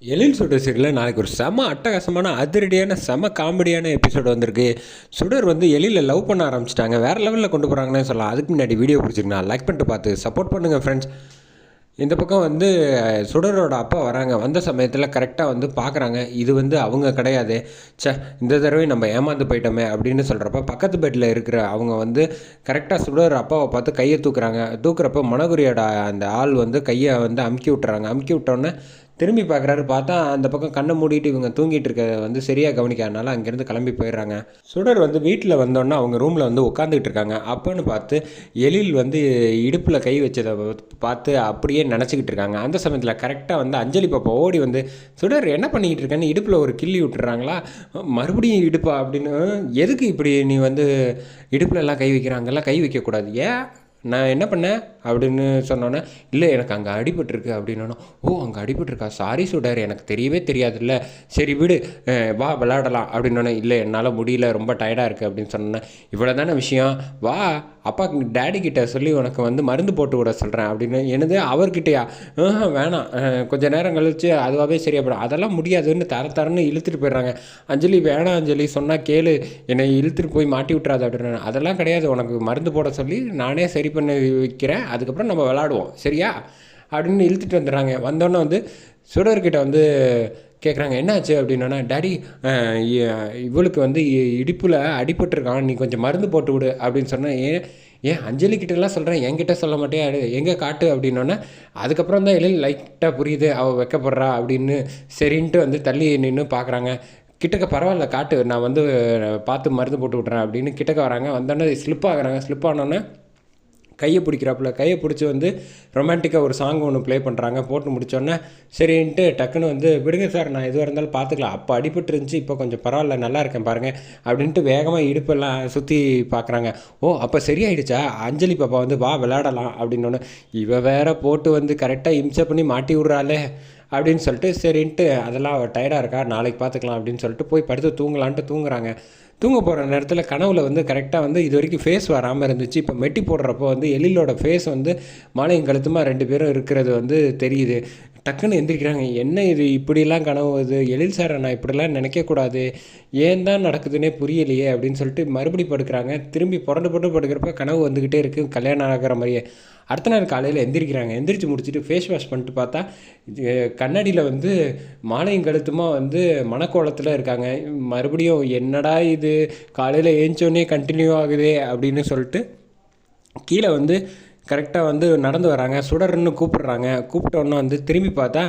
எழில் சுடர் சீரியலில் நாளைக்கு ஒரு செம அட்டகாசமான அதிரடியான செம காமெடியான எபிசோடு வந்திருக்கு. சுடர் வந்து எழிலில் லவ் பண்ண ஆரம்பிச்சிட்டாங்க. வேறு லெவலில் கொண்டு போகிறாங்கன்னு சொல்லலாம். அதுக்கு முன்னாடி வீடியோ பிடிச்சிருக்கா லைக் பண்ணிட்டு பார்த்து சப்போர்ட் பண்ணுங்கள் ஃப்ரெண்ட்ஸ். இந்த பக்கம் வந்து சுடரோட அப்பா வராங்க. வந்த சமயத்தில் கரெக்டாக வந்து பார்க்குறாங்க. இது வந்து அவங்க கிடையாது. இந்த தடவை நம்ம ஏமாந்து போயிட்டோமே அப்படின்னு சொல்கிறப்ப பக்கத்து பெட்டில் இருக்கிற அவங்க வந்து கரெக்டாக சுடர் அப்பாவை பார்த்து கையை தூக்குறாங்க. தூக்குறப்ப மனகுரியோட அந்த ஆள் வந்து கையை வந்து அமுக்கி விட்டுறாங்க. அமுக்கி விட்டோன்னே திரும்பி பார்க்குறாரு. பார்த்தா அந்த பக்கம் கண்ணை மூடிட்டு இவங்க தூங்கிட்டு இருக்க வந்து சரியாக கவனிக்காதனால அங்கேருந்து கிளம்பி போயிடுறாங்க. சுடர் வந்து வீட்டில் வந்தோன்னே அவங்க ரூமில் வந்து உட்காந்துக்கிட்டு இருக்காங்க. அப்போன்னு பார்த்து எழில் வந்து இடுப்பில் கை வச்சதை பார்த்து அப்படியே நினச்சிக்கிட்டு இருக்காங்க. அந்த சமயத்தில் கரெக்டாக வந்து அஞ்சலி பாப்பா ஓடி வந்து சுடர் என்ன பண்ணிக்கிட்டு இருக்கேன்னு இடுப்பில் ஒரு கிள்ளி விட்டுறாங்களா. மறுபடியும் இடுப்பா அப்படின்னு, எதுக்கு இப்படி நீ வந்து இடுப்புலலாம் கை வைக்கிறாங்கெல்லாம் கை வைக்கக்கூடாது, ஏன் நான் என்ன பண்ணேன் அப்படின்னு சொன்னோன்னே, இல்லை எனக்கு அங்கே அடிபட்டிருக்கு அப்படின்னோன்னா, ஓ அங்கே அடிபட்டிருக்கா, சாரி சுடர் எனக்கு தெரியவே தெரியாதுல்ல, சரி விடு வா விளையாடலாம் அப்படின்னோன்னே, இல்லை என்னால் முடியல ரொம்ப டயர்டாக இருக்குது அப்படின்னு சொன்னேன். இவ்வளோ தானே விஷயம், வா அப்பா டேடி கிட்ட சொல்லி உனக்கு வந்து மருந்து போட்டு விட சொல்கிறேன் அப்படின்னு. எனது அவர்கிட்டயா, வேணாம் கொஞ்சம் நேரம் கழிச்சு அதுவாகவே சரியாப்படும், அதெல்லாம் முடியாதுன்னு தரன்னு இழுத்துட்டு போயிடுறாங்க. அஞ்சலி வேணாம் அஞ்சலி சொன்னால் கேளு, என்னை இழுத்துட்டு போய் மாட்டி விட்றாது அப்படின்னு. அதெல்லாம் கிடையாது, உனக்கு மருந்து போட சொல்லி நானே சரி பண்ணி வைக்கிறேன், அதுக்கப்புறம் நம்ம விளாடுவோம் சரியா அப்படின்னு இழுத்துட்டு வந்துடுறாங்க. வந்தோடனே வந்து சுடர்கிட்ட வந்து கேட்குறாங்க என்னாச்சு அப்படின்னா, டேடி இவளுக்கு வந்து இடுப்பில் அடிபட்டிருக்கான், நீ கொஞ்சம் மருந்து போட்டு விடு அப்படின்னு சொன்னேன். ஏன் அஞ்சலிக்கிட்டலாம் சொல்கிறேன், என்கிட்ட சொல்ல மாட்டேன், எங்கே காட்டு அப்படின்னோடனே அதுக்கப்புறம் தான் எழில் லைட்டாக புரியுது அவள் வைக்கப்படுறா அப்படின்னு. சரின்ட்டு வந்து தள்ளி நின்று பார்க்குறாங்க. கிட்டக்க பரவாயில்ல காட்டு, நான் வந்து பார்த்து மருந்து போட்டு விட்றேன் அப்படின்னு கிட்டக்க வராங்க. வந்தோடனே ஸ்லிப் ஆகுறாங்க. ஸ்லிப் ஆனோன்னே கையை பிடிக்கிறாப்புல, கையை பிடிச்சி வந்து ரொமான்டிக்காக ஒரு சாங் ஒன்று ப்ளே பண்ணுறாங்க. போட்டு முடித்தோடனே சரின்ட்டு டக்குன்னு வந்து விடுங்க சார், நான் எதுவாக இருந்தாலும் பார்த்துக்கலாம், அப்போ அடிபட்டு இருந்துச்சு, இப்போ கொஞ்சம் பரவாயில்ல நல்லா இருக்கேன் பாருங்கள் அப்படின்ட்டு வேகமாக இடுப்பெல்லாம் சுற்றி பார்க்குறாங்க. ஓ அப்போ சரியாயிடுச்சா, அஞ்சலி பாப்பா வந்து வா விளையாடலாம் அப்படின்னோடனே, இவ வேற போட்டு வந்து கரெக்டாக இம்சை பண்ணி மாட்டி விட்றாளே அப்படின்னு சொல்லிட்டு சரின்ட்டு அதெல்லாம் அவள் டயர்டாக இருக்கா நாளைக்கு பார்த்துக்கலாம் அப்படின்னு சொல்லிட்டு போய் படுத்து தூங்கலான்ட்டு தூங்குறாங்க. தூங்க போகிற நேரத்தில் கனவுல வந்து கரெக்டாக வந்து இது வரைக்கும் ஃபேஸ் வராமல் இருந்துச்சு. இப்போ மெட்டி போடுறப்போ வந்து எழிலோட ஃபேஸ் வந்து மாலையும் கழுத்துமா ரெண்டு பேரும் இருக்கிறது வந்து தெரியுது. டக்குன்னு எந்திரிக்கிறாங்க. என்ன இது இப்படிலாம் கனவு இது, எழில் சாரை நான் இப்படிலாம் நினைக்கக்கூடாது, ஏன் தான் நடக்குதுன்னே புரியலையே அப்படின்னு சொல்லிட்டு மறுபடி படுக்கிறாங்க. திரும்பி புரண்டு போட்டு படுக்கிறப்ப கனவு வந்துக்கிட்டே இருக்குது கல்யாணம் ஆகிற மாதிரியே. அடுத்த நாள் காலையில் எந்திரிக்கிறாங்க. எந்திரிச்சு முடிச்சுட்டு ஃபேஸ் வாஷ் பண்ணிட்டு பார்த்தா கண்ணாடியில் வந்து மாலையும் கழுத்துமா வந்து மனக்கோலத்தில் இருக்காங்க. மறுபடியும் என்னடா இது காலையில் ஏஞ்சோடனே கண்டினியூ ஆகுதே அப்படின்னு சொல்லிட்டு கீழே வந்து கரெக்டாக வந்து நடந்து வராங்க. சுடர்னு கூப்பிட்றாங்க. கூப்பிட்டோன்னே வந்து திரும்பி பார்த்தா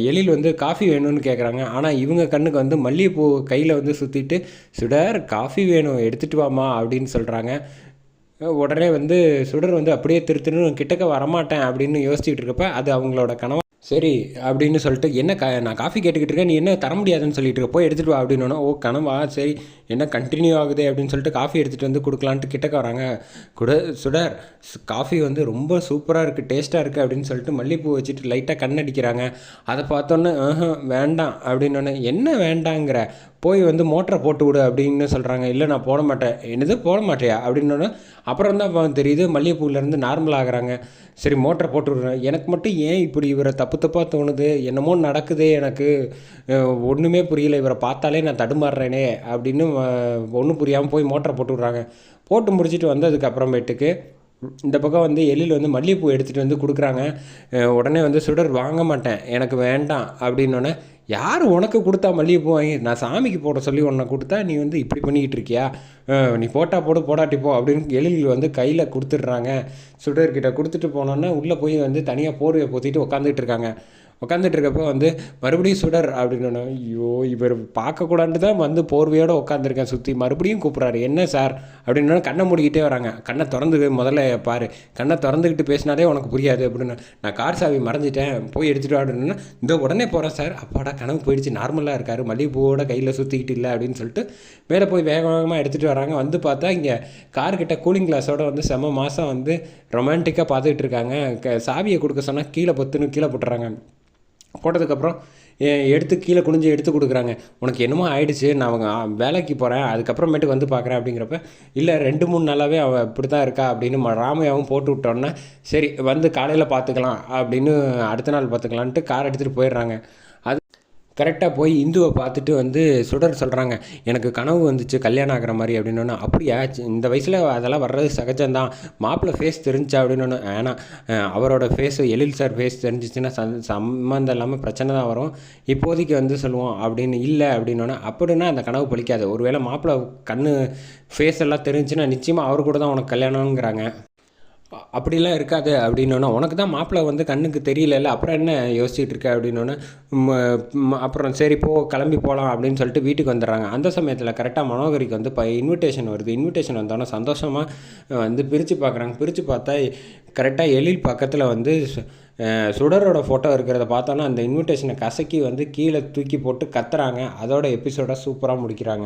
எழில் வந்து காஃபி வேணும்னு கேட்குறாங்க. ஆனால் இவங்க கண்ணுக்கு வந்து மல்லிகைப்பூ கையில் வந்து சுற்றிட்டு சுடர் காஃபி வேணும் எடுத்துகிட்டு வாமா அப்படின்னு சொல்கிறாங்க. உடனே வந்து சுடர் வந்து அப்படியே திருத்துன்னு கிட்டக்க வரமாட்டேன் அப்படின்னு யோசிச்சுக்கிட்டு இருக்கப்ப அது அவங்களோட கனவு. சரி அப்படின்னு சொல்லிட்டு, என்ன நான் காஃபி கேட்டுக்கிட்டு இருக்கேன், நீ என்ன தர முடியாதுன்னு சொல்லிட்டு இருக்க, போய் எடுத்துகிட்டு வா அப்படின்னா, ஓ கனவா சரி என்ன கண்டினியூ ஆகுது அப்படின்னு சொல்லிட்டு காஃபி எடுத்துகிட்டு வந்து கொடுக்கலான்ட்டு கிட்டக்க வராங்க. சுடர் காஃபி வந்து ரொம்ப சூப்பராக இருக்குது, டேஸ்ட்டாக இருக்குது அப்படின்னு சொல்லிட்டு மல்லிகைப்பூ வச்சுட்டு லைட்டாக கண்ணடிக்கிறாங்க. அதை பார்த்தோன்னே வேண்டாம் அப்படின்னோடனே, என்ன வேண்டாங்கிற, போய் வந்து மோட்டரை போட்டு விடு அப்படின்னு சொல்கிறாங்க. இல்லை நான் போட மாட்டேன். என்னது போட மாட்டேயா அப்படின்னோடனே அப்புறம் தான் தெரியுது மல்லிகைப்பூவிலேருந்து நார்மல் ஆகுறாங்க. சரி மோட்டரை போட்டு விடுறேன். எனக்கு மட்டும் ஏன் இப்படி இவரை தப்பு தப்பாக தோணுது, என்னமோ நடக்குதே, எனக்கு ஒன்றுமே புரியல, இவரை பார்த்தாலே நான் தடுமாறுறேனே அப்படின்னு ஒன்றும் புரியாமல் போய் மோட்டரை போட்டு விட்றாங்க. போட்டு முடிச்சுட்டு வந்ததுக்கு அப்புறமேட்டுக்கு இந்த பக்கம் வந்து எழில் வந்து மல்லிகைப்பூ எடுத்துகிட்டு வந்து கொடுக்குறாங்க. உடனே வந்து சுடர் வாங்க மாட்டேன் எனக்கு வேண்டாம் அப்படின்னோடனே, யார் உனக்கு கொடுத்தா மல்லிகைப்பூ வாங்கி, நான் சாமிக்கு போட சொல்லி உன்னை கொடுத்தா நீ வந்து இப்படி பண்ணிக்கிட்டு இருக்கியா, நீ போட்டா போடு போடாட்டி போ அப்படின்னு எழில் வந்து கையில் கொடுத்துட்றாங்க. சுடர்கிட்ட கொடுத்துட்டு போனோன்னே உள்ளே போய் வந்து தனியாக போர்வையை போத்திட்டு உட்காந்துட்டு இருக்காங்க. உட்காந்துட்டு இருக்கப்போ வந்து மறுபடியும் சுடர் அப்படின்னா, ஐயோ இவர் பார்க்கக்கூடாதுன்னு தான் வந்து போர்வையோடு உட்காந்துருக்கேன் சுற்றி, மறுபடியும் கூப்பிட்றாரு என்ன சார் அப்படின்னா கண்ணை மூடிக்கிட்டே வராங்க. கண்ணை திறந்து முதல்ல பாரு, கண்ணை திறந்துக்கிட்டு பேசினாலே உனக்கு புரியாது அப்படின்னு. நான் கார் சாவி மறைஞ்சிட்டேன் போய் எடுத்துகிட்டு அப்படின்னா, இந்த உடனே போகிறேன் சார். அப்பாடா கனவு போயிடுச்சு, நார்மலாக இருக்கார், மல்லிகைப்பூவோட கையில் சுற்றிக்கிட்டு இல்லை அப்படின்னு சொல்லிட்டு மேலே போய் வேக வேகமாக எடுத்துகிட்டு வராங்க. வந்து பார்த்தா இங்கே கார்கிட்ட கூலிங் கிளாஸோடு வந்து செம மாதம் வந்து ரொமான்டிக்காக பார்த்துக்கிட்டு இருக்காங்க. சாவியை கொடுக்க சொன்னால் கீழே பொத்துன்னு கீழே போட்டுறாங்க. போட்டதுக்கப்புறம் எடுத்து கீழே குனிஞ்சு எடுத்து கொடுக்குறாங்க. உனக்கு என்னமோ ஆயிடுச்சு, நான் அவங்க வேலைக்கு போகிறேன் அதுக்கப்புறமேட்டுக்கு வந்து பார்க்குறேன் அப்படிங்கிறப்ப, இல்லை 2-3 நாளாகவே அவள் இப்படி தான் இருக்கா அப்படின்னு ராமையாவும் போட்டு விட்டோன்னே, சரி வந்து காலையில் பார்த்துக்கலாம் அப்படின்னு அடுத்த நாள் பார்த்துக்கலான்ட்டு கார் எடுத்துகிட்டு போயிடுறாங்க. அது கரெக்டாக போய் இந்துவை பார்த்துட்டு வந்து சுடர் சொல்கிறாங்க, எனக்கு கனவு வந்துச்சு கல்யாணம் ஆகிற மாதிரி அப்படின்னோன்னே, அப்படியா இந்த வயசில் அதெல்லாம் வர்றது சகஜம்தான், மாப்பிள்ளை ஃபேஸ் தெரிஞ்சா அப்படின்னோன்னே, ஏன்னா அவரோட ஃபேஸு எழில் சார் ஃபேஸ் தெரிஞ்சிச்சுன்னா சம்மந்தம் இல்லாமல் பிரச்சனை தான் வரும், இப்போதைக்கு வந்து சொல்லுவோம் அப்படின்னு இல்லை அப்படின்னோன்னே, அப்படின்னா அந்த கனவு பலிக்காது, ஒருவேளை மாப்பிள்ளை கண்ணு ஃபேஸ் எல்லாம் தெரிஞ்சுன்னா நிச்சயமாக அவர் கூட தான் உனக்கு கல்யாணங்கிறாங்க. அப்படிலாம் இருக்காது அப்படின்னோன்னே, உனக்கு தான் மாப்பிள்ளை வந்து கண்ணுக்கு தெரியலல்ல, அப்புறம் என்ன யோசிச்சுட்டு இருக்க அப்படின்னோன்னே, அப்புறம் சரி போ கிளம்பி போகலாம் அப்படின்னு சொல்லிட்டு வீட்டுக்கு வந்துடுறாங்க. அந்த சமயத்தில் கரெக்டாக மனோகரிக்கு வந்து இன்விடேஷன் வருது. இன்விடேஷன் வந்தோடனே சந்தோஷமாக வந்து பிரித்து பார்க்குறாங்க. பிரித்து பார்த்தா கரெக்டாக எழில் பக்கத்தில் வந்து சுடரோட ஃபோட்டோ இருக்கிறத பார்த்தோன்னா அந்த இன்விடேஷனை கசக்கி வந்து கீழே தூக்கி போட்டு கத்துறாங்க. அதோட எபிசோடை சூப்பராக முடிக்கிறாங்க.